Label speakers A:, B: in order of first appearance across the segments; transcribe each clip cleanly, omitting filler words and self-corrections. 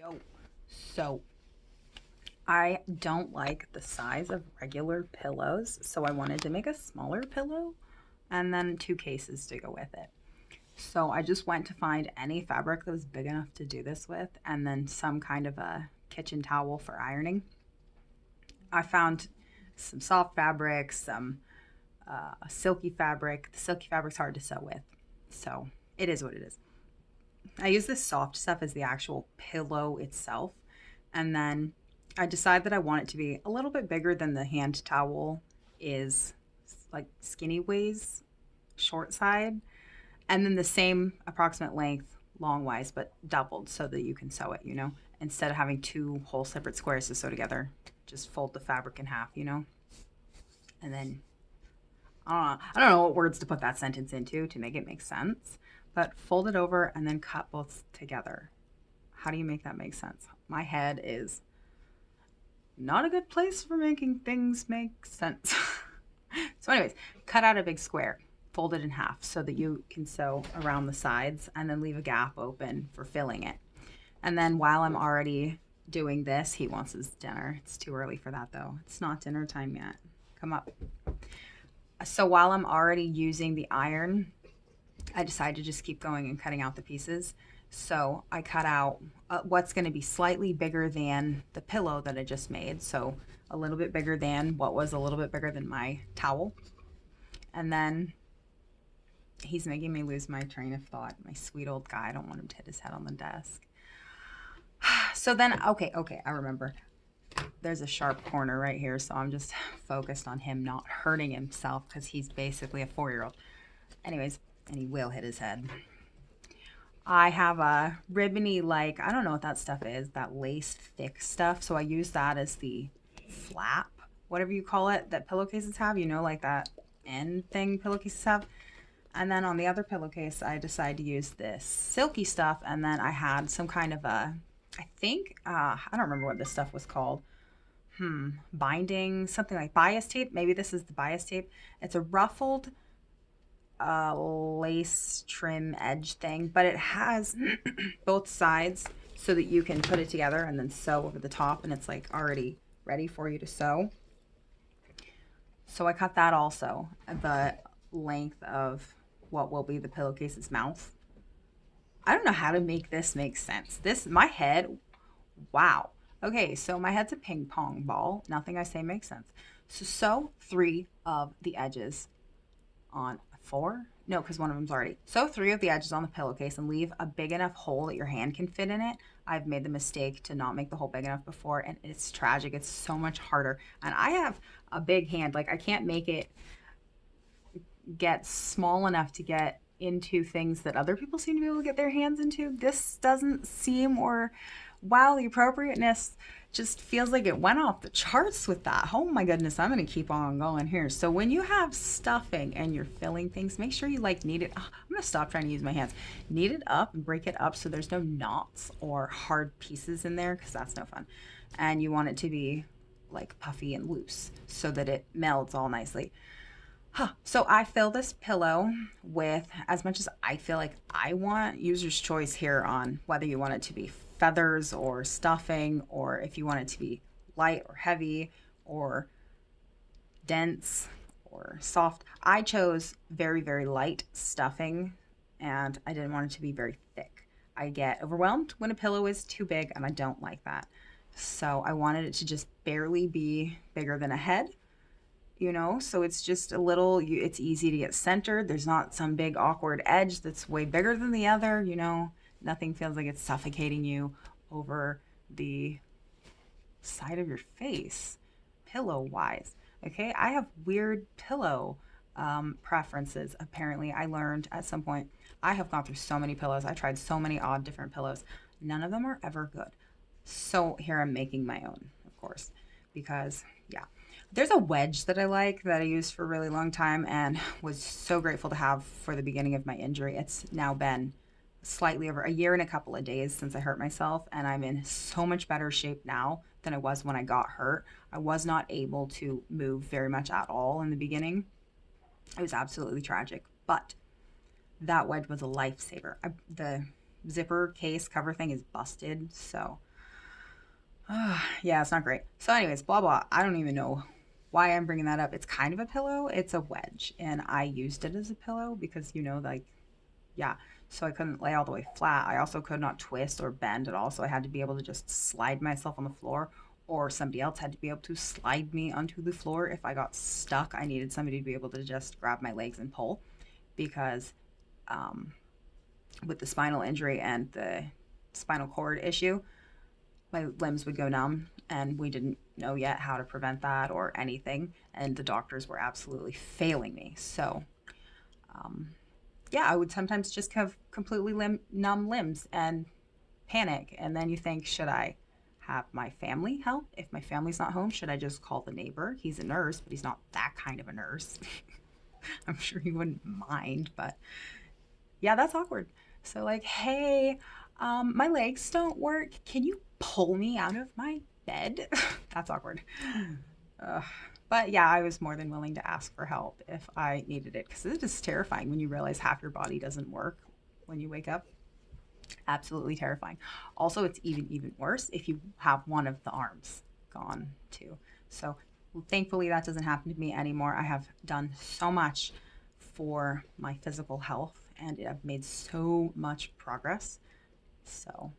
A: Yo, so I don't like the size of regular pillows, so I wanted to make a smaller pillow and then two cases to go with it. So I just went to find any fabric that was big enough to do this with, and then some kind of a kitchen towel for ironing. I found some soft fabric, some silky fabric. The silky fabric's hard to sew with, so it is what it is. I use this soft stuff as the actual pillow itself. And then I decide that I want it to be a little bit bigger than the hand towel is, like skinny ways, short side. And then the same approximate length long wise, but doubled so that you can sew it. Instead of having two whole separate squares to sew together, just fold the fabric in half. And then I don't know what words to put that sentence into to make it make sense, but fold it over and then cut both together. How do you make that make sense? My head is not a good place for making things make sense. So, anyways, cut out a big square, fold it in half so that you can sew around the sides and then leave a gap open for filling it. And then while I'm already doing this, he wants his dinner. It's too early for that though. It's not dinner time yet. Come up. So while I'm already using the iron, I decided to just keep going and cutting out the pieces. So I cut out what's going to be slightly bigger than the pillow that I just made. So a little bit bigger than what was a little bit bigger than my towel. And then he's making me lose my train of thought. My sweet old guy. I don't want him to hit his head on the desk. So then, okay, I remember. There's a sharp corner right here. So I'm just focused on him not hurting himself because he's basically a 4-year-old. Anyways, and he will hit his head. I have a ribbony, like, I don't know what that stuff is, that lace thick stuff. So I use that as the flap, whatever you call it, that pillowcases have, like that end thing pillowcases have. And then on the other pillowcase, I decided to use this silky stuff. And then I had some kind of I think, I don't remember what this stuff was called. Binding, something like bias tape. Maybe this is the bias tape. It's a ruffled lace trim edge thing, but it has both sides so that you can put it together and then sew over the top, and it's like already ready for you to sew. So I cut that also, the length of what will be the pillowcase's mouth. I don't know how to make this make sense. My head, wow. Okay, so my head's a ping pong ball. Nothing I say makes sense. So sew 3 of the edges on 4. No, because one of them's already. Sew 3 of the edges on the pillowcase and leave a big enough hole that your hand can fit in it. I've made the mistake to not make the hole big enough before, and it's tragic. It's so much harder. And I have a big hand. Like, I can't make it get small enough to get into things that other people seem to be able to get their hands into. This doesn't seem, or wow, the appropriateness just feels like it went off the charts with that. Oh my goodness, I'm going to keep on going here. So when you have stuffing and you're filling things, make sure you knead it. I'm going to stop trying to use my hands. Knead it up and break it up so there's no knots or hard pieces in there, because that's no fun. And you want it to be like puffy and loose so that it melds all nicely. So I fill this pillow with as much as I feel like I want. User's choice here on whether you want it to be feathers or stuffing, or if you want it to be light or heavy or dense or soft. I chose very, very light stuffing, and I didn't want it to be very thick. I get overwhelmed when a pillow is too big, and I don't like that. So I wanted it to just barely be bigger than a head, so it's just a little, it's easy to get centered. There's not some big awkward edge that's way bigger than the other. Nothing feels like it's suffocating you over the side of your face, pillow wise. Okay, I have weird pillow preferences. Apparently, I learned at some point. I have gone through so many pillows. I tried so many odd different pillows. None of them are ever good. So here I'm making my own, of course, because yeah. There's a wedge that I like that I used for a really long time and was so grateful to have for the beginning of my injury. It's now been slightly over a year and a couple of days since I hurt myself, and I'm in so much better shape now than I was when I got hurt. I was not able to move very much at all in the beginning. It was absolutely tragic, but that wedge was a lifesaver. The zipper case cover thing is busted, so Yeah, it's not great. So, anyways, blah blah. I don't even know why I'm bringing that up. It's kind of a pillow. It's a wedge, and I used it as a pillow because like yeah. So I couldn't lay all the way flat. I also could not twist or bend at all. So I had to be able to just slide myself on the floor, or somebody else had to be able to slide me onto the floor if I got stuck. I needed somebody to be able to just grab my legs and pull because um, with the spinal injury and the spinal cord issue, my limbs would go numb, and we didn't know yet how to prevent that or anything. And the doctors were absolutely failing me. So, um, yeah, I would sometimes just have completely numb limbs and panic. And then you think, should I have my family help? If my family's not home, should I just call the neighbor? He's a nurse, but he's not that kind of a nurse. I'm sure he wouldn't mind, but yeah, that's awkward. So, like, hey, my legs don't work. Can you pull me out of my bed? That's awkward. Ugh. But yeah, I was more than willing to ask for help if I needed it because it is terrifying when you realize half your body doesn't work when you wake up. Absolutely terrifying. Also, it's even worse if you have one of the arms gone too. So, thankfully, that doesn't happen to me anymore. I have done so much for my physical health and I've made so much progress. So,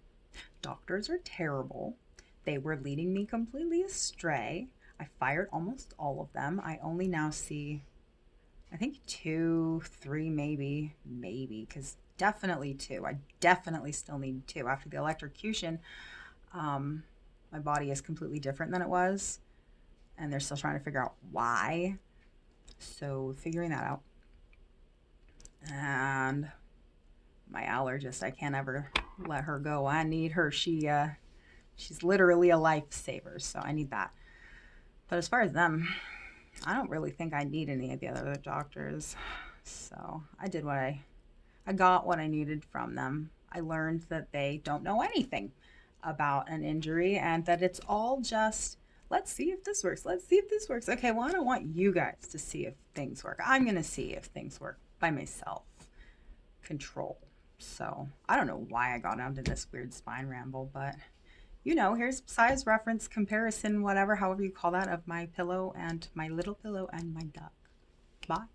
A: doctors are terrible. They were leading me completely astray. I fired almost all of them. I only now see, I think, two, three, maybe, because definitely two. I definitely still need two. After the electrocution, um, my body is completely different than it was, and they're still trying to figure out why. So, figuring that out. And my allergist, I can't ever let her go. I need her. She's literally a lifesaver, so I need that. But as far as them, I don't really think I need any of the other doctors. So I got what I needed from them. I learned that they don't know anything about an injury and that it's all just let's see if this works. Let's see if this works. Okay, well, I don't want you guys to see if things work. I'm going to see if things work by myself. Control. So I don't know why I got onto this weird spine ramble, but here's size reference comparison, whatever, however you call that, of my pillow and my little pillow and my duck. Bye.